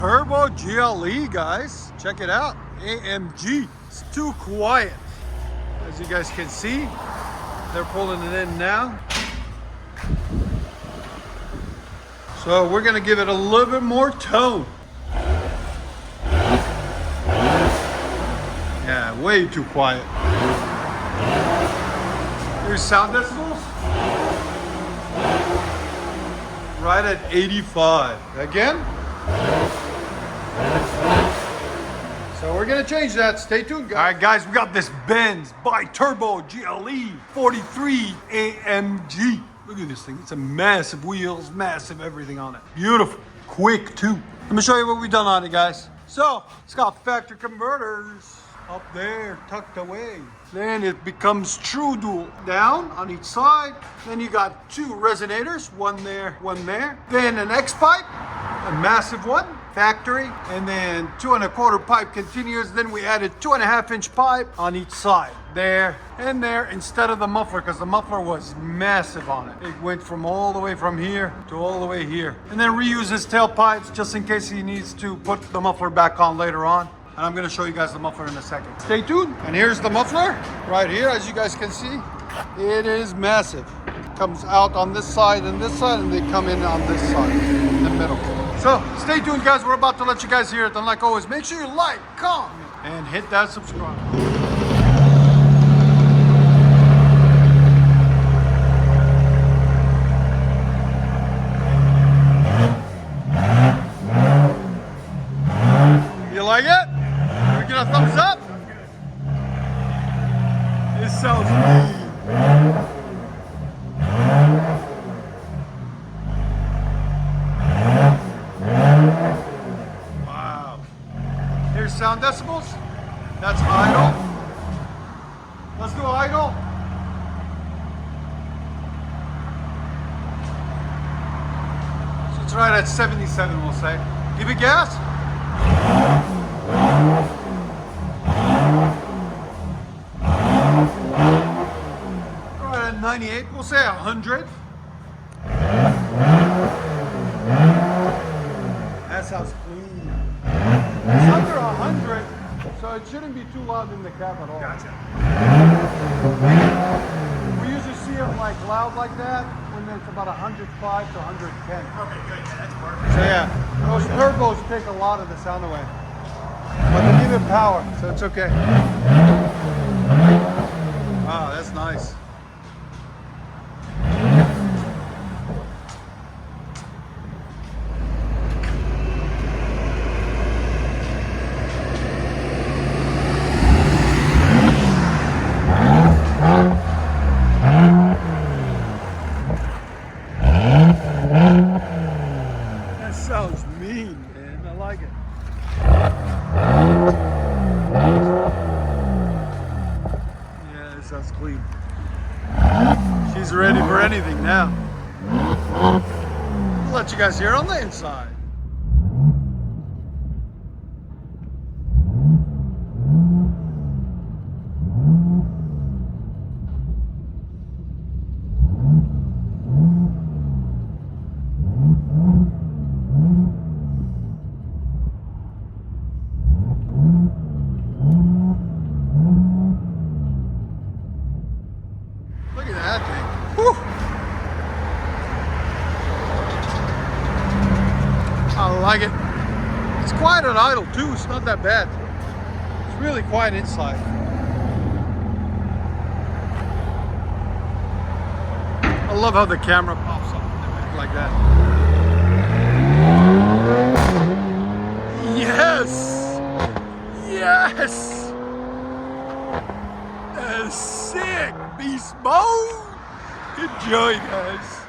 Turbo GLE, guys. Check it out. AMG. It's too quiet. As you guys can see, they're pulling it in now. So we're gonna give it a little bit more tone. Yeah, way too quiet. Here's sound decibels. Right at 85. Again. So we're gonna change that. Stay tuned, guys. All right, guys, we got this Benz bi-turbo GLE 43 AMG. Look at this thing. It's a massive wheels, massive everything on it. Beautiful, quick too. Let me show you what we've done on it, guys. So it's got factory converters up there, tucked away. Then it becomes true dual down on each side. Then you got two resonators, one there, one there. Then an X pipe, a massive one, factory, and then 2 1/4 pipe continuous. Then we added 2.5-inch pipe on each side, there and there, instead of the muffler, because the muffler was massive on it. It went from all the way from here to all the way here. And then reuse his tailpipes just in case he needs to put the muffler back on later on. And I'm gonna show you guys the muffler in a second. Stay tuned. And here's the muffler right here, as you guys can see. It is massive. It comes out on this side, and they come in on this side, in the middle. So stay tuned, guys. We're about to let you guys hear it. And like always, make sure you like, comment, and hit that subscribe. You like it? Can we get a thumbs up? This sounds mean. Wow. Here's sound decibels. That's idle. Let's do idle. So it's right at 77, we'll say. Give it gas. Right at 98, we'll say 100. That sounds clean. It's under 100, so it shouldn't be too loud in the cab at all. Gotcha. We usually see it like loud like that when it's about 105 to 110. Okay, good. Yeah, that's perfect. So yeah, those turbos take a lot of the sound away. But they give it power, so it's okay. Wow, that's nice. That sounds mean, man. I like it. Yeah, it sounds clean. She's ready for anything now. I'll let you guys hear on the inside. Look at that thing. Whew. I like it. It's quiet at idle too. It's not that bad. It's really quiet inside. I love how the camera pops up like that. Yes! Yes! That is sick! Beast mode! Enjoy, guys.